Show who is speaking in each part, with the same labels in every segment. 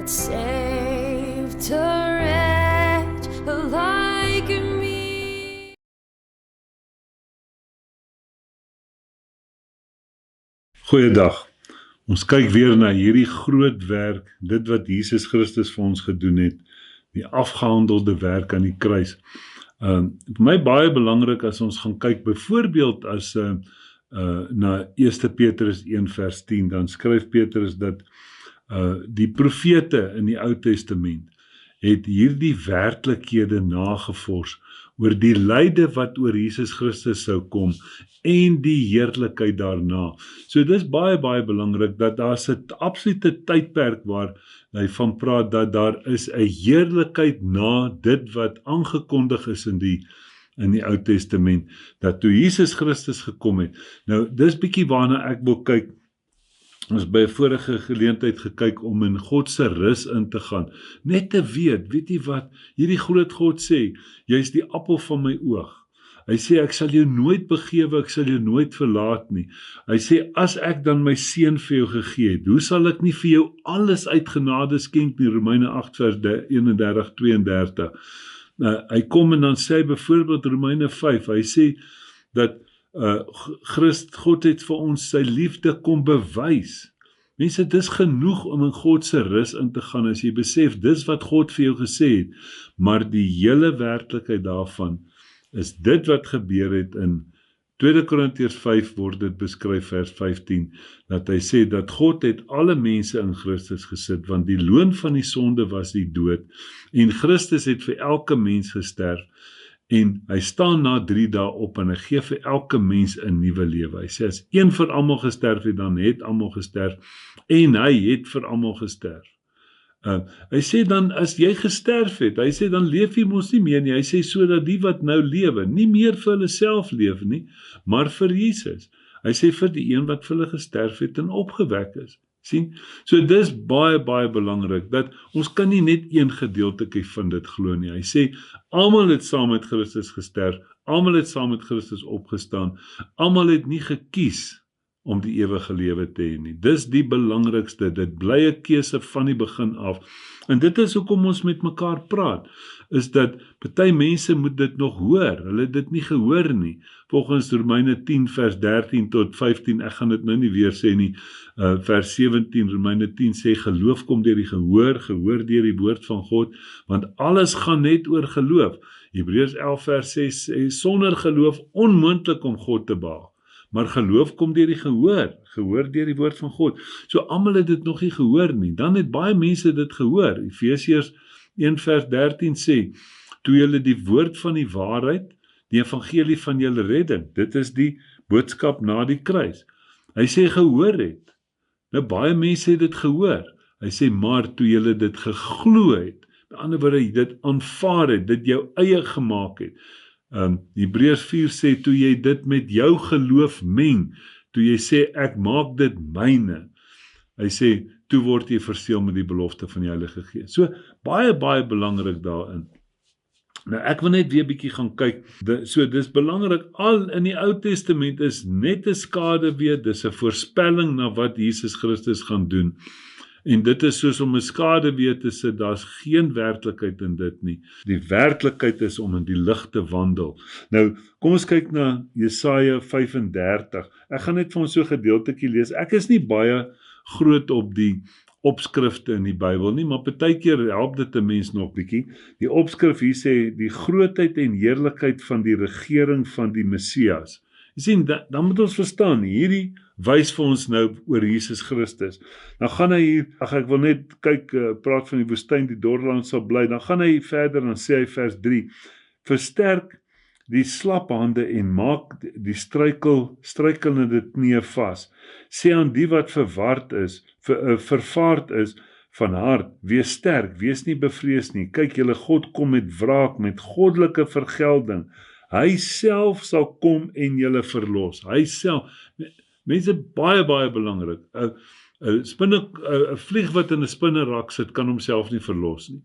Speaker 1: that saved a wretch like me.
Speaker 2: Goeiedag. Ons kyk weer na hierdie groot werk, dit wat Jesus Christus vir ons gedoen het, die afgehandelde werk aan die kruis. Vir my baie belangrik as ons gaan kyk, byvoorbeeld as na 1 Petrus 1 vers 10, dan skryf Petrus dat die profete in die Ou Testament het hierdie werklikhede nagevors oor die lyde wat oor Jesus Christus sou kom en die heerlikheid daarna. So dis baie belangrik dat daar 'n absolute tydperk waar hy van praat dat daar is 'n heerlikheid na dit wat aangekondig is in die Ou Testament, dat toe Jesus Christus gekom het. Nou, dis bietjie waarna ek wil kyk. Ons by 'n vorige geleentheid gekyk om in God se rus in te gaan. Net te weet jy wat, hierdie groot God sê, jy is die appel van my oog. Hy sê, ek sal jou nooit begewe, ek sal jou nooit verlaat nie. Hy sê, as ek dan my seun vir jou gegee het, hoe sal ek nie vir jou alles uit genade skenk nie, Romeine 8 vers 31-32. Hy kom en dan sê hy byvoorbeeld Romeine 5, hy sê dat God het vir ons sy liefde kom bewys. Mense, dis genoeg om in God se rus in te gaan, as jy besef, dis wat God vir jou gesê het, maar die hele werklikheid daarvan is dit wat gebeur het in 2 Korintiërs 5 word dit beskryf vers 15, dat hy sê dat God het alle mense in Christus gesit, want die loon van die sonde was die dood, en Christus het vir elke mens gesterf, en hy staan na 3 dae op, en hy gee vir elke mens 'n nuwe lewe. Hy sê, as een vir almal gesterf het, dan het almal gesterf, en hy het vir almal gesterf. Hy sê dan, as jy gesterf het, hy sê dan leef jy mos nie meer nie, hy sê sodat die wat nou lewe, nie meer vir hulle self leef nie, maar vir Jesus. Hy sê vir die een wat vir hulle gesterf het en opgewek is. Sien? So dis baie belangrik, dat ons kan nie net een gedeeltjie van dit glo nie. Hy sê, almal het saam met Christus gesterf, almal het saam met Christus opgestaan, almal het nie gekies om die ewige lewe te hê nie. Dis die belangrikste, dit bly 'n keuse van die begin af. En dit is hoekom ons met mekaar praat, is dat party mense moet dit nog hoor, hulle het dit nie gehoor nie. Volgens Romeine 10 vers 13 tot 15, ek gaan dit nou nie weer sê nie, vers 17, Romeine 10 sê, geloof kom deur die gehoor, gehoor deur die woord van God, want alles gaan net oor geloof. Hebreërs 11 vers 6 sê, sonder geloof onmoontlik om God te behaag. Maar geloof kom deur die gehoor, gehoor deur die woord van God. So almal het dit nog nie gehoor nie, dan het baie mense dit gehoor. Efesiërs 1 vers 13 sê, toe julle die woord van die waarheid, die evangelie van julle redding, dit is die boodskap na die kruis. Hy sê gehoor het. Nou baie mense het dit gehoor. Hy sê, maar toe julle dit geglo het, met ander woorde, dit aanvaar het, dit jou eie gemaak het. Hebreërs 4 sê, toe jy dit met jou geloof meng, toe jy sê, ek maak dit myne, hy sê, toe word jy verseël met die belofte van die Heilige Gees. So, baie belangrik daarin. Nou, ek wil net weer bietjie gaan kyk, so dis belangrik, al in die Ou Testament is net 'n skaduwee, dis 'n voorspelling na wat Jesus Christus gaan doen. En dit is soos om 'n skaduwee te sit, daar's geen werklikheid in dit nie. Die werklikheid is om in die lig te wandel. Nou, kom ons kyk na Jesaja 35. Ek gaan net vir ons so 'n gedeeltjie lees. Ek is nie baie groot op die opskrifte in die Bybel nie, maar partykeer help dit 'n mens nog bietjie. Die opskrif hier sê, die grootheid en heerlikheid van die regering van die Messias. Jy sien, dan moet ons verstaan, hierdie wys vir ons nou oor Jesus Christus. Dan gaan hy hier, ek wil net kyk, praat van die woestyn, die dorreland sal bly, dan gaan hy verder, dan sê hy vers 3, versterk die slap hande en maak die struikelende knieë vas. Sê aan die wat vervaard is van hart, wees sterk, wees nie bevrees nie. Kyk, julle God kom met wraak, met goddelike vergelding. Hy self sal kom en julle verlos. Hy self, mense, baie belangrik. 'n vlieg wat in 'n spinnerak sit, kan homself nie verlos nie.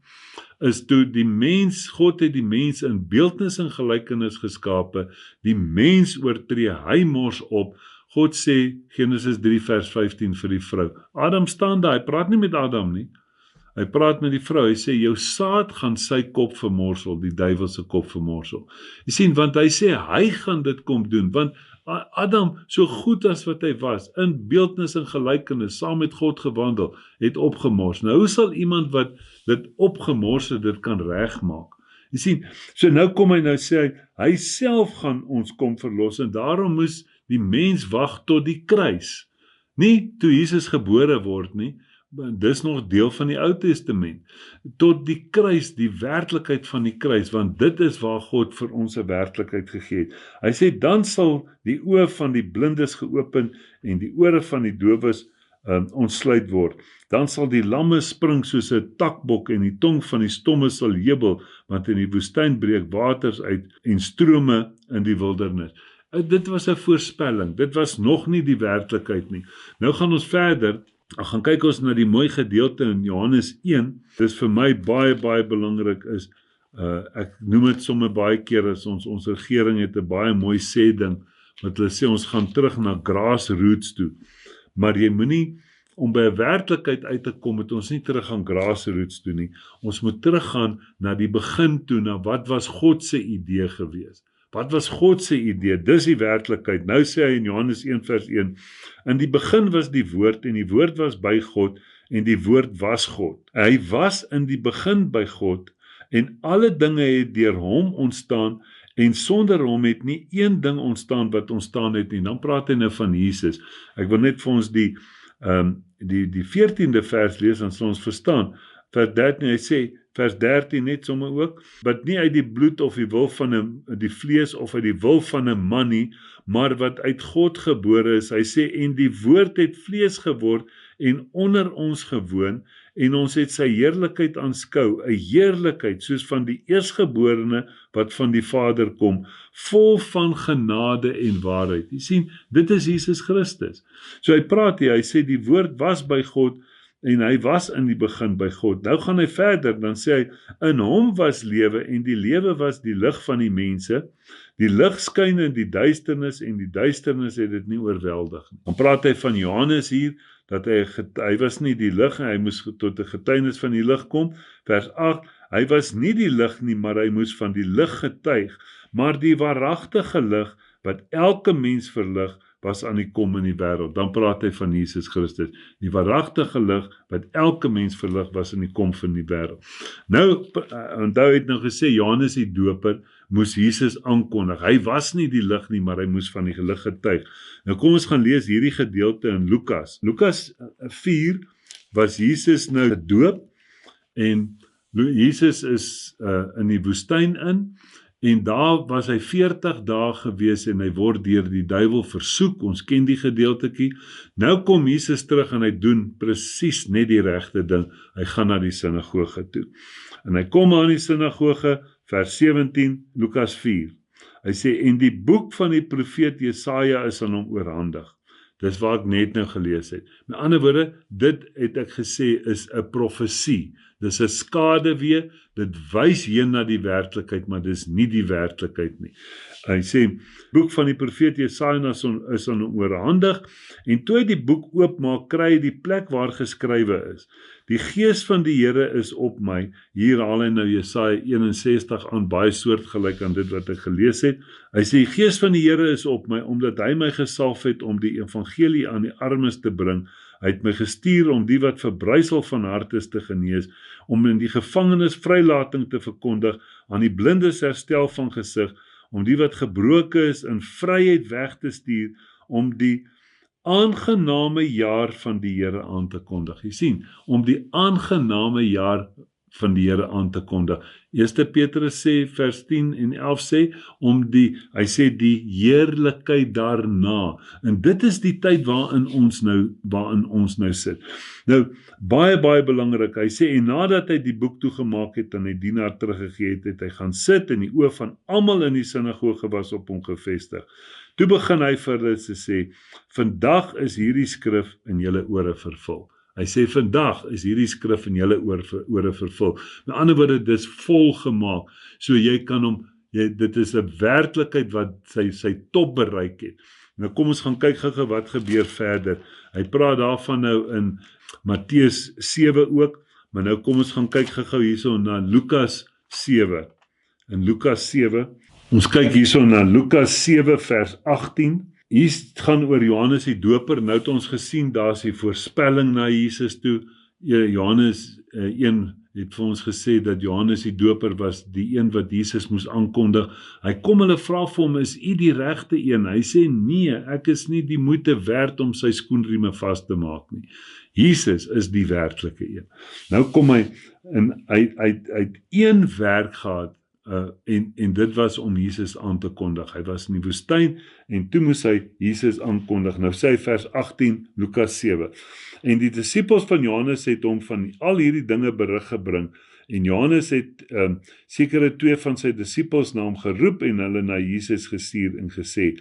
Speaker 2: Is toe die mens, God het die mens in beeldnis en gelykenis geskape, die mens oortree, hy mors op. God sê, Genesis 3 vers 15 vir die vrou. Adam staan daar, hy praat nie met Adam nie. Hy praat met die vrou, hy sê, jou saad gaan sy kop vermorsel, die duiwel se kop vermorsel. Jy sien, want hy sê, hy gaan dit kom doen, want Adam, so goed as wat hy was, in beeldnis en gelykenis, saam met God gewandel, het opgemors. Nou, hoe sal iemand wat dit opgemors het, dit kan regmaak? Jy sien, so nou kom hy nou sê, hy self gaan ons kom verlos, en daarom moes die mens wag tot die kruis. Nie toe Jesus gebore word nie, dis nog deel van die Ou Testament, tot die kruis, die werklikheid van die kruis, want dit is waar God vir ons 'n werklikheid gegee het. Hy sê, dan sal die oë van die blindes geopen en die ore van die dowes ontsluit word. Dan sal die lamme spring soos 'n takbok en die tong van die stomme sal jebel, want in die woestyn breek waters uit en strome in die wildernis. Dit was 'n voorspelling, dit was nog nie die werklikheid nie. Nou gaan ons verder, gaan kyk ons na die mooi gedeelte in Johannes 1, dis vir my baie belangrik is, ek noem dit sommer baie keer as ons regering het 'n baie mooi sê ding, wat hulle sê ons gaan terug na grassroots toe, maar jy moenie, om by 'n werklikheid uit te kom, moet ons nie terug gaan grassroots toe nie, ons moet teruggaan na die begin toe, na wat was God se idee gewees. Wat was God se idee? Dis die werklikheid. Nou sê hy in Johannes 1 vers 1, in die begin was die woord, en die woord was by God, en die woord was God. Hy was in die begin by God, en alle dinge het deur hom ontstaan, en sonder hom het nie een ding ontstaan wat ontstaan het nie. Dan praat hy nou van Jesus. Ek wil net vir ons die 14de vers lees, dan sal ons verstaan. Vers 13, hy sê, vers 13 net sommer ook, wat nie uit die bloed of die wil van die vlees of uit die wil van 'n man nie, maar wat uit God gebore is. Hy sê, en die woord het vlees geword en onder ons gewoon, en ons het sy heerlikheid aanskou, 'n heerlikheid soos van die eersgeborene wat van die Vader kom, vol van genade en waarheid. Jy sien, dit is Jesus Christus. So hy praat hier, hy sê die woord was by God, en hy was in die begin by God. Nou gaan hy verder, dan sê hy, in hom was lewe, en die lewe was die lig van die mense. Die lig skyn in die duisternis, en die duisternis het dit nie oorweldig nie. Dan praat hy van Johannes hier, dat hy was nie die lig, en hy moes tot 'n getuienis van die lig kom. Vers 8, hy was nie die lig nie, maar hy moes van die lig getuig. Maar die waaragtige lig, wat elke mens verlig, was aan die kom in die wêreld. Dan praat hy van Jesus Christus. Die waaragtige lig, wat elke mens verlig, was aan die kom van die wêreld. Nou, onthou het nou gesê, Johannes die Doper moes Jesus aankondig. Hy was nie die lig nie, maar hy moes van die lig getuig. Nou kom ons gaan lees hierdie gedeelte in Lukas. Lukas 4 was Jesus nou gedoop, en Jesus is in die woestyn in, en daar was hy 40 dae gewees, en hy word deur die duiwel versoek, ons ken die gedeeltetjie. Nou kom Jesus terug, en hy doen presies net die regte ding, hy gaan na die sinagoge toe. En hy kom aan die sinagoge, vers 17, Lukas 4. Hy sê, en die boek van die profeet Jesaja is aan hom oorhandig. Dis waar ek net nou gelees het. Met ander woorde, dit het ek gesê is 'n profesie. Dis 'n skaduwee, dit wys heen na die werklikheid, maar dis nie die werklikheid nie. Hy sê, boek van die profeet Jesaja is aan hom oorhandig, en toe hy die boek oopmaak, kry hy die plek waar geskrywe is. Die gees van die Here is op my. Hier haal hy nou Jesaja 61 aan, baie soortgelyk aan dit wat ek gelees het. Hy sê, die gees van die Here is op my, omdat hy my gesalf het om die evangelie aan die armes te bring. Hy het my gestuur om die wat verbrysel van hart is te genees, om in die gevangenes vrylating te verkondig, aan die blindes herstel van gesig, om die wat gebroken is in vryheid weg te stuur, om die aangename jaar van die Here aan te kondig. Jy sien, om die aangename jaar van die Here aan te kondig. 1 Petrus sê, vers 10 en 11 sê, hy sê die heerlikheid daarna. En dit is die tyd waarin ons nou sit. Nou, baie belangrik, hy sê, en nadat hy die boek toegemaak het, en hy dienaar teruggegee het, hy gaan sit, en die oë van almal in die sinagoge was op hom gevestig. Toe begin hy vir hulle te sê, vandag is hierdie skrif in julle ore vervul. Hy sê, vandag is hierdie skrif in julle ore vervul. Met ander woorde, dit is volgemaak. So jy kan dit is 'n werklikheid wat sy top bereik het. Nou kom ons gaan kyk gou wat gebeur verder. Hy praat daarvan nou in Matteus 7 ook, Maar nou kom ons gaan kyk gou hierso na Lukas 7. In Lukas 7, ons kyk hierso na Lukas 7 vers 18. Hier gaan oor Johannes die Doper. Nou het ons gesien, daar is die voorspelling na Jesus toe. Johannes 1 het vir ons gesê dat Johannes die Doper was die een wat Jesus moes aankondig. Hy kom hulle vra vir hom, is u die regte een? Hy sê, nee, ek is nie die moeite werd om sy skoenrieme vas te maak nie. Jesus is die werklike een. Nou kom hy, en hy het een werk gehad, en dit was om Jesus aan te kondig. Hy was in die woestyn, en toe moes hy Jesus aankondig. Nou sê hy vers 18, Lukas 7. En die disippels van Johannes het hom van al hierdie dinge berig gebring, en Johannes het sekere 2 van sy disippels na hom geroep, en hulle na Jesus gestuur en gesê,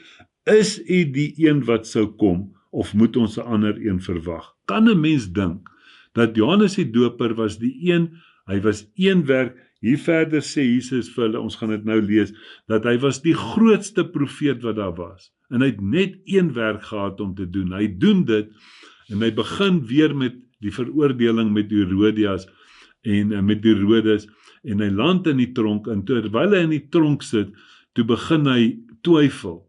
Speaker 2: is u die een wat sou kom, of moet ons 'n ander een verwag? Kan 'n mens dink, dat Johannes die Doper was die een, hy was een werk. Hier verder sê Jesus vir hulle, ons gaan dit nou lees, dat hy was die grootste profeet wat daar was. En hy het net een werk gehad om te doen. Hy doen dit, en hy begin weer met die veroordeling met Herodias, en met Herodes, en hy land in die tronk, en terwyl hy in die tronk sit, toe begin hy twyfel.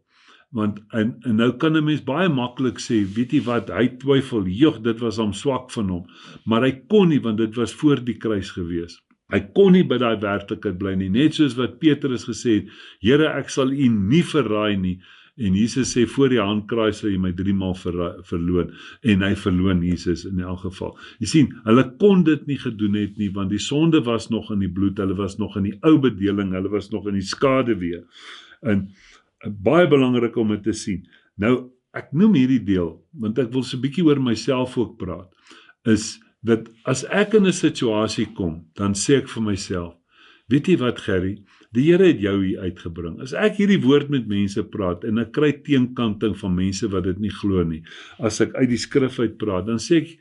Speaker 2: Want, en nou kan 'n mens baie maklik sê, weet jy wat, hy twyfel, dit was hom swak van hom, maar hy kon nie, want dit was voor die kruis gewees. Hy kon nie by daai werklikheid bly nie, net soos wat Petrus gesê het, Here, ek sal u nie verraai nie, en Jesus sê, voor die handkraai sal jy my 3 maal verloon, en hy verloon Jesus in elk geval. Jy sien, hulle kon dit nie gedoen het nie, want die sonde was nog in die bloed, hulle was nog in die ou bedeling, hulle was nog in die skaduwee, en baie belangrik om dit te sien. Nou, ek noem hierdie deel, want ek wil so 'n bietjie oor myself ook praat, is dat as ek in 'n situasie kom, dan sê ek vir myself, weet jy wat, Gerry, die Here het jou hier uitgebring. As ek hierdie woord met mense praat, en ek kry teenkanting van mense wat dit nie glo nie, as ek uit die skrif uit praat, dan sê ek,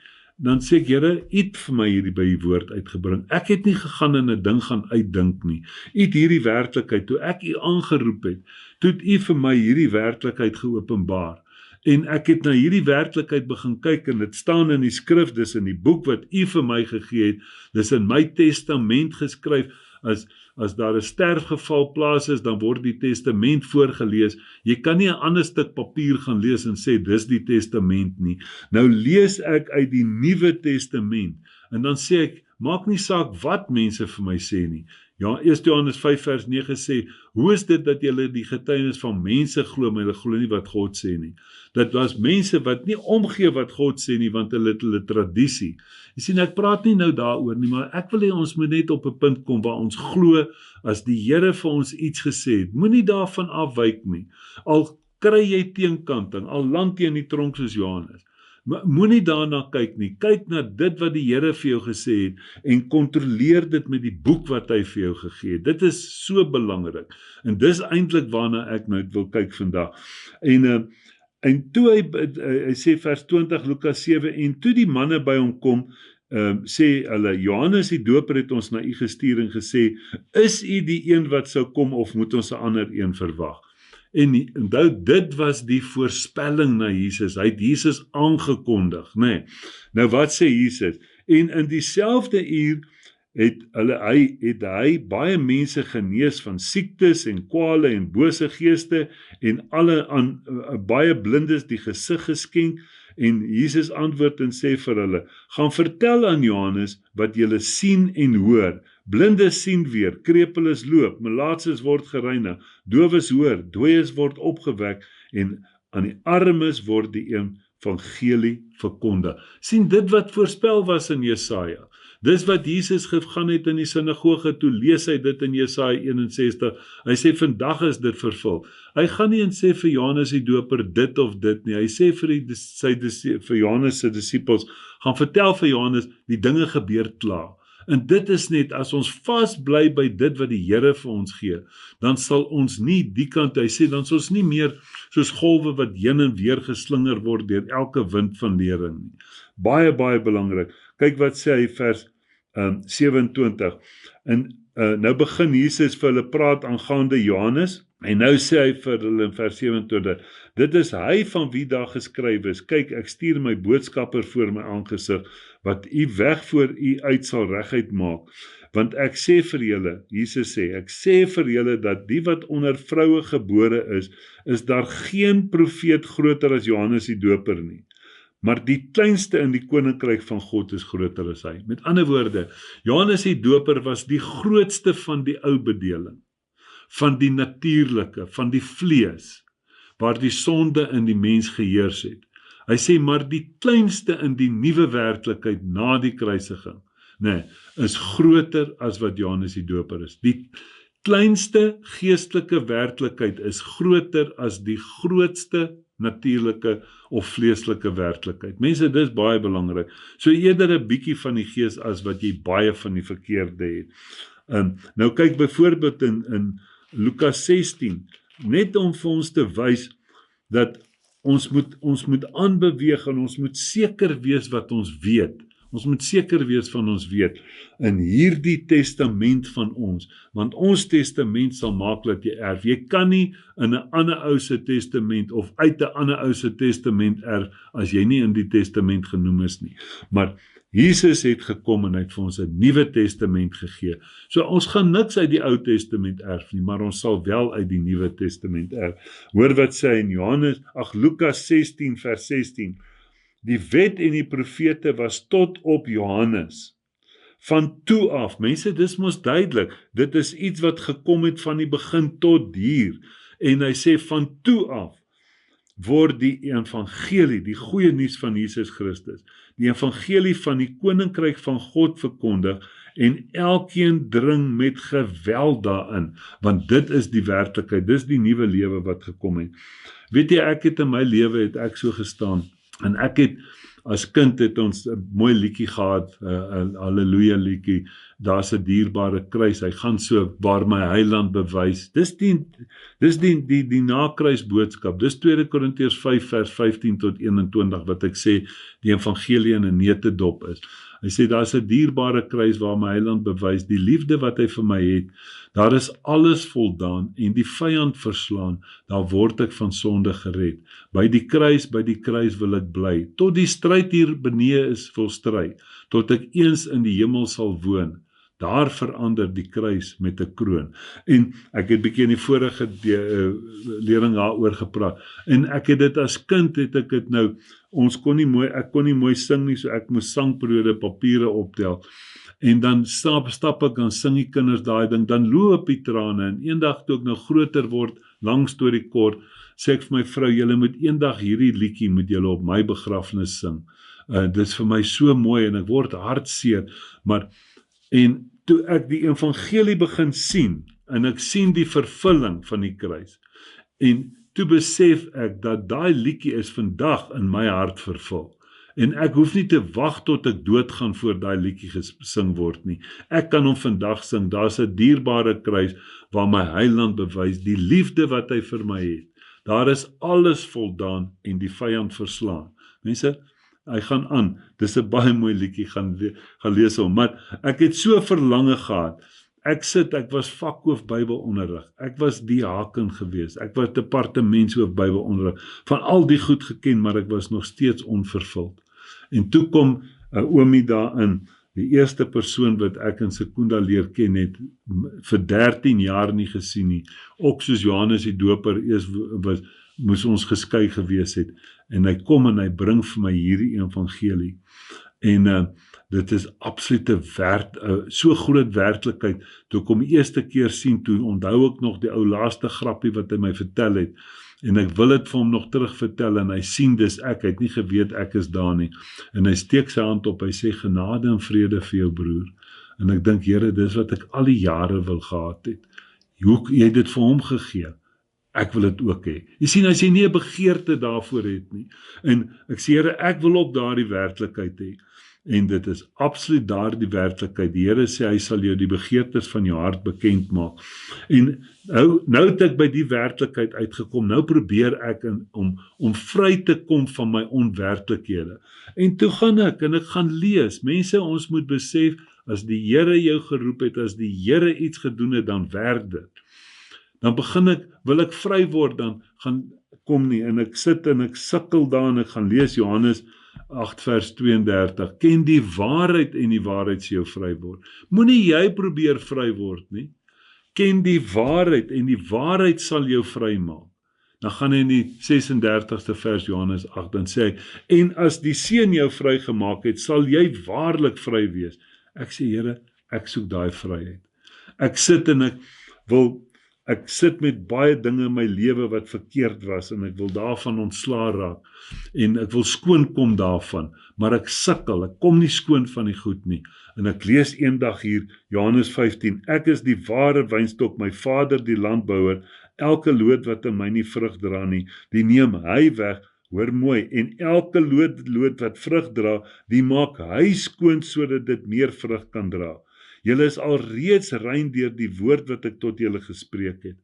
Speaker 2: Here, u het vir my hierdie by die woord uitgebring. Ek het nie gegaan en 'n ding gaan uitdink nie. U het hierdie werklikheid, toe ek u aangeroep het, toe het u vir my hierdie werklikheid geopenbaar. En ek het na hierdie werklikheid begin kyk, en dit staan in die skrif, dis in die boek wat u vir my gegee het, dis in my testament geskryf, as daar 'n sterfgeval plaas is, dan word die testament voorgelees. Jy kan nie 'n ander stuk papier gaan lees en sê, dis die testament nie. Nou lees ek uit die Nuwe Testament, en dan sê ek, maak nie saak wat mense vir my sê nie. Ja, 1 Johannes 5 vers 9 sê, hoe is dit dat julle die getuienis van mense glo, maar julle glo nie wat God sê nie? Dit was mense wat nie omgee wat God sê nie, want hulle het hulle tradisie. Jy sien, ek praat nie nou daaroor nie, maar ek wil hê ons moet net op 'n punt kom waar ons glo, as die Here vir ons iets gesê het, moenie daarvan afwyk nie. Al kry jy teenkanting, al land jy in die tronk soos Johannes, moenie daarna kyk nie, kyk na dit wat die Here vir jou gesê het, en kontroleer dit met die boek wat hy vir jou gegee het. Dit is so belangrik, en dis eintlik waarna ek nou wil kyk vandag. En toe hy sê vers 20, Lukas 7, en toe die manne by hom kom, sê hulle, Johannes die Doper het ons na u gestuur en gesê, is u die een wat sou kom, of moet ons 'n ander een verwag? En dit was die voorspelling na Jesus. Hy het Jesus aangekondig, né? Nou wat sê Jesus? En in dieselfde uur het hy baie mense genees van siektes en kwale en bose geeste, en alle aan baie blindes die gesig geskenk. En Jesus antwoord en sê vir hulle, gaan vertel aan Johannes wat julle sien en hoor. Blindes sien weer, krepeles loop, melaatses word gereinig, dowes hoor, dooies word opgewek, en aan die armes word die evangelie verkondig. Sien dit wat voorspel was in Jesaja. Dis wat Jesus gegaan het in die sinagoge, toe lees hy dit in Jesaja 61, hy sê vandag is dit vervul. Hy gaan nie en sê vir Johannes die Doper dit of dit nie, hy sê vir Johannes se disippels, gaan vertel vir Johannes, die dinge gebeur klaar. En dit is net, as ons vas bly by dit wat die Here vir ons gee, dan sal ons nie die kant, hy sê, dan sal ons nie meer soos golwe wat heen en weer geslinger word deur elke wind van lering nie. Baie, baie belangrik. Kyk wat sê hy vers 27. En nou begin Jesus vir hulle praat aangaande Johannes, En nou sê hy vir hulle in vers 27, dit is hy van wie daar geskryf is, kyk, ek stuur my boodskapper voor my aangesig, wat u weg voor u uit sal reguit maak. Want ek sê vir julle, Jesus sê, ek sê vir julle dat die wat onder vroue gebore is daar geen profeet groter as Johannes die Doper nie. Maar die kleinste in die koninkryk van God is groter as hy. Met ander woorde, Johannes die Doper was die grootste van die ou bedeling, van die natuurlike, van die vlees, waar die sonde in die mens geheers het. Hy sê, maar die kleinste in die nuwe werklikheid na die kruisiging, is groter as wat Johannes die Doper is. Die kleinste geestelike werklikheid is groter as die grootste natuurlike of vleeslike werklikheid. Mense, dis baie belangrik. So eerder 'n bietjie van die gees as wat jy baie van die verkeerde het. Nou kyk byvoorbeeld in Lukas 16, net om vir ons te wys dat ons moet aanbeweeg en ons moet seker wees wat ons weet. Ons moet seker wees van ons weet in hierdie testament van ons, want ons testament sal maak dat jy erf. Jy kan nie in 'n ander ou se testament of uit 'n ander ou se testament erf as jy nie in die testament genoem is nie. Maar Jesus het gekom en hy het vir ons 'n nuwe testament gegee. So ons gaan niks uit die Ou Testament erf nie, maar ons sal wel uit die Nuwe Testament erf. Hoor wat sê hy in Lukas 16 vers 16. Die wet en die profete was tot op Johannes. Van toe af, mense, dis mos duidelik, dit is iets wat gekom het van die begin tot hier. En hy sê van toe af word die evangelie, die goeie nuus van Jesus Christus, die evangelie van die koninkryk van God verkondig en elkeen dring met geweld daarin, want dit is die werklikheid, dis die nuwe lewe wat gekom het. Weet jy, ek het in my lewe het ek so gestaan en ek het as kind het ons 'n mooi liedjie gehad, 'n halleluja liedjie, daar's 'n dierbare kruis, hy gaan so waar my heiland bewys. Dis die nakruis boodskap. Dis 2 Korintiërs 5 vers 15 tot 21 wat ek sê die evangelie in 'n neutedop is. Hy sê daar's 'n dierbare kruis waar my heiland bewys die liefde wat hy vir my het. Daar is alles voldaan en die vyand verslaan. Daar word ek van sonde gered. By die kruis wil ek bly. Tot die stryd hier benee is volstry. Tot ek eens in die hemel sal woon. Daar verander die kruis met 'n kroon. En ek het bietjie in die vorige lering daaroor gepraat. En ek het dit as kind het ek dit nou, ek kon nie mooi sing nie, so ek moes sangperiode papiere optel. En dan stap ek, dan sing die kinders daai ding, dan loop die trane. En eendag toe ek nou groter word, lang storie kort, sê ek vir my vrou, julle moet eendag hierdie liedjie moet julle op my begrafnis sing. Dit is vir my so mooi en ek word hartseer, en toe ek die evangelie begin sien, en ek sien die vervulling van die kruis, en toe besef ek dat daai liedjie is vandag in my hart vervul. En ek hoef nie te wag tot ek doodgaan voor daai liedjie gesing word nie. Ek kan hom vandag sing. Daar's 'n dierbare kruis waar my heiland bewys die liefde wat hy vir my het. Daar is alles voldaan en die vyand verslaan. Mense, hy gaan aan. Dis 'n baie mooi liedjie, gaan lees hom. Maar ek het so verlange gehad. Ek was vakhoof Bybelonderrig. Ek was diaken gewees. Ek was departementshoof Bybelonderrig. Van al die goed geken, maar ek was nog steeds onvervuld. En toe kom 'n oomie daarin, die eerste persoon wat ek in Sekunda leer ken het, vir 13 jaar nie gesien nie. Ook soos Johannes die Doper moes ons geskei gewees het. En hy kom en hy bring vir my hierdie evangelie. En dit is absolute so groot werklikheid. Toe ek hom die eerste keer sien, toe onthou ek nog die ou laaste grappie wat hy my vertel het. En ek wil dit vir hom nog terug vertel en hy sien dis ek, hy het nie geweet ek is daar nie. En hy steek sy hand op, hy sê genade en vrede vir jou broer. En ek dink, Here, dis wat ek al die jare wil gehad het. Jy het dit vir hom gegee. Ek wil dit ook hê. Jy sien, as jy nie 'n begeerte daarvoor het nie. En ek sê, Here, ek wil ook daardie werklikheid hê. En dit is absoluut daardie werklikheid. Die Here sê, hy sal jou die begeertes van jou hart bekend maak. En nou het ek by die werklikheid uitgekom. Nou probeer ek om vry te kom van my onwerklikhede. En toe gaan ek gaan lees. Mense, ons moet besef, as die Here jou geroep het, as die Here iets gedoen het, dan werk dit. Dan wil ek vry word, dan gaan kom nie, en ek sit en ek sukkel daar, en ek gaan lees Johannes 8 vers 32, ken die waarheid en die waarheid sal jou vry word. Moenie jy probeer vry word nie, ken die waarheid en die waarheid sal jou vry maak. Dan gaan hy in die 36ste vers Johannes 8, dan sê hy, en as die Seun jou vry gemaak het, sal jy waarlik vry wees. Ek sê, Here, ek soek daai vryheid. Ek sit en ek sit met baie dinge in my lewe wat verkeerd was, en ek wil daarvan ontslaa raak, en ek wil skoon kom daarvan, maar ek sukkel, ek kom nie skoon van die goed nie, en ek lees eendag hier, Johannes 15, ek is die ware wynstok, my Vader die landbouer, elke loot wat in my nie vrug dra nie, die neem hy weg, hoor mooi, en elke loot wat vrug dra, die maak hy skoon, sodat dit meer vrug kan dra. Julle is al reeds rein deur die woord wat ek tot julle gespreek het.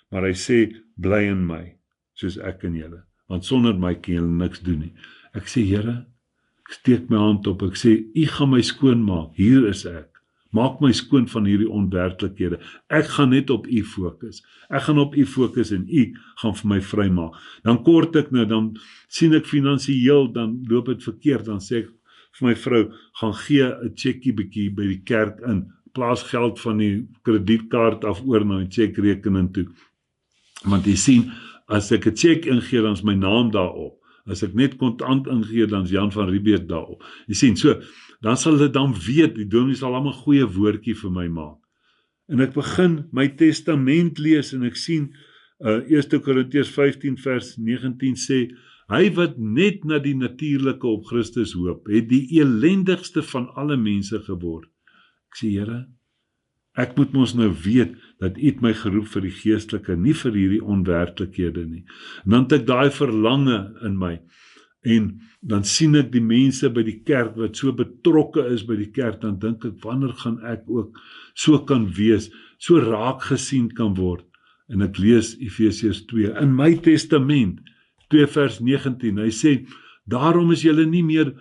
Speaker 2: Maar hy sê, bly in my, soos ek in julle. Want sonder my kan julle niks doen nie. Ek sê, Here, ek steek my hand op, ek sê, U gaan my skoon maak, hier is ek. Maak my skoon van hierdie onwerklikhede. Ek gaan net op U fokus. Ek gaan op U fokus en U gaan vir my vry maak. Dan kort ek nou, dan sien ek finansiëel, dan loop dit verkeerd, dan sê ek vir my vrou, gaan gee 'n checkie bietjie by die kerk in, plaas geld van die kredietkaart af oor na die checkrekening toe. Want jy sien, as ek 'n check ingee, dan is my naam daarop. As ek net kontant ingee, dan is Jan van Riebeeck daarop. Jy sien, so, dan sal hulle dan weet, die dominee sal allemaal 'n goeie woordjie vir my maak. En ek begin my testament lees, en ek sien, 1 Korintiërs 15 vers 19 sê, hy wat net na die natuurlike op Christus hoop, het die elendigste van alle mense geword. Ek sê, Here, ek moet mos nou weet, dat U het my geroep vir die geestelike, nie vir hierdie onwerklikhede nie. En dan het ek daai verlange in my, en dan sien ek die mense by die kerk, wat so betrokke is by die kerk, dan dink ek, wanneer gaan ek ook so kan wees, so raak gesien kan word. En ek lees Efesiërs 2, in my testament, 2 vers 19, hy sê, daarom is julle nie meer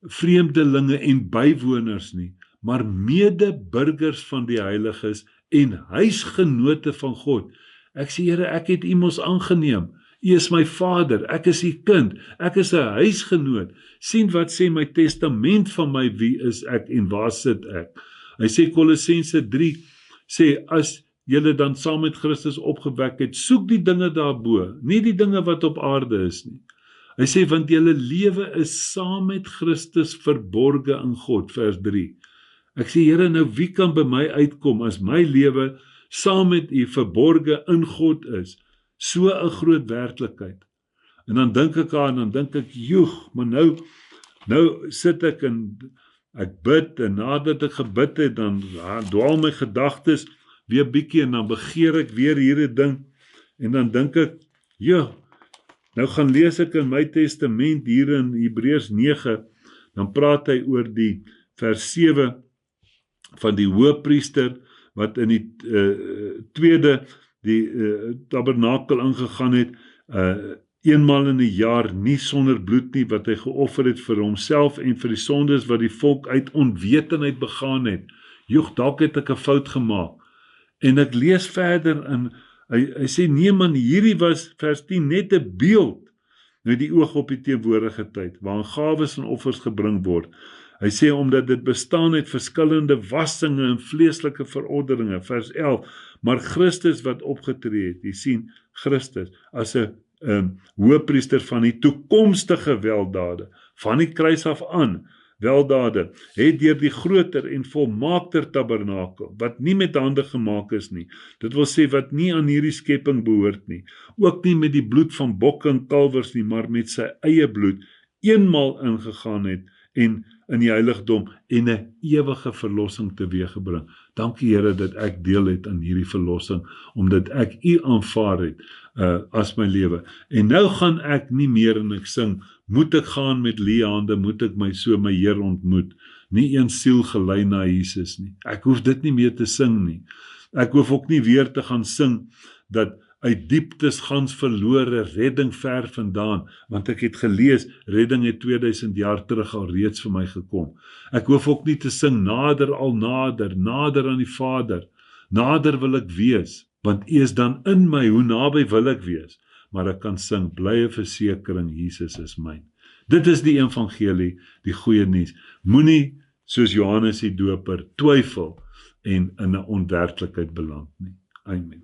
Speaker 2: vreemdelinge en bywoners nie, maar medeburgers van die heiliges en huisgenote van God. Ek sê, Here, ek het U mos aangeneem. U is my Vader, ek is U kind, ek is 'n huisgenoot. Sien wat sê my testament van my, wie is ek en waar sit ek? Hy sê Kolossense 3, sê, as julle dan saam met Christus opgewek het, soek die dinge daarbo, nie die dinge wat op aarde is nie. Hy sê, want julle lewe is saam met Christus verborge in God, vers 3. Ek sê, Here, nou wie kan by my uitkom, as my lewe saam met U verborge in God is, so 'n groot werklikheid. En dan dink ek aan, dan dink ek, joeg, maar nou sit ek en ek bid, en nadat ek gebid het, dan dwaal my gedagtes weer bietjie, en dan begeer ek weer hierdie ding, en dan dink ek, nou gaan lees ek in my testament, hier in Hebreërs 9, dan praat hy oor die vers 7, van die hoëpriester, wat in die tweede, die tabernakel ingegaan het, eenmaal in 'n jaar, nie sonder bloed nie, wat hy geoffer het vir homself en vir die sondes wat die volk uit onwetendheid begaan het. Joeg, dalk het ek 'n fout gemaak. En ek lees verder, en hy sê, nee man, hierdie was, vers 10, net 'n beeld, met die oog op die teenwoordige tyd, waarin gawes en offers gebring word. Hy sê, omdat dit bestaan uit verskillende wassinge en vleeslike verorderinge, vers 11, maar Christus wat opgetree het, jy sien, Christus, as 'n hoëpriester van die toekomstige weldade, van die kruis af aan, weldade, het deur die groter en volmaakter tabernakel, wat nie met hande gemaak is nie, dit wil sê, wat nie aan hierdie skepping behoort nie, ook nie met die bloed van bokke en kalwers nie, maar met sy eie bloed, eenmaal ingegaan het, en in die heiligdom, en 'n ewige verlossing teweeggebring. Dankie Here, dat ek deel het aan hierdie verlossing, omdat ek U aanvaar het, as my lewe. En nou gaan ek nie meer, en ek sing, moet ek gaan met leë hande, moet ek my Heer ontmoet, nie een siel gelei na Jesus nie. Ek hoef dit nie meer te sing nie. Ek hoef ook nie weer te gaan sing, dat uit dieptes gans verlore, redding ver vandaan, want ek het gelees, redding het 2000 jaar terug al reeds vir my gekom. Ek hoef ook nie te sing, nader al nader, nader aan die Vader, nader wil ek wees. want U is dan in my, hoe naby wil ek wees, maar ek kan sing, blye versekering, Jesus is myn. Dit is die evangelie, die goeie nuus. Moenie, soos Johannes die Doper, twyfel en in 'n onwerklikheid beland nie. Amen.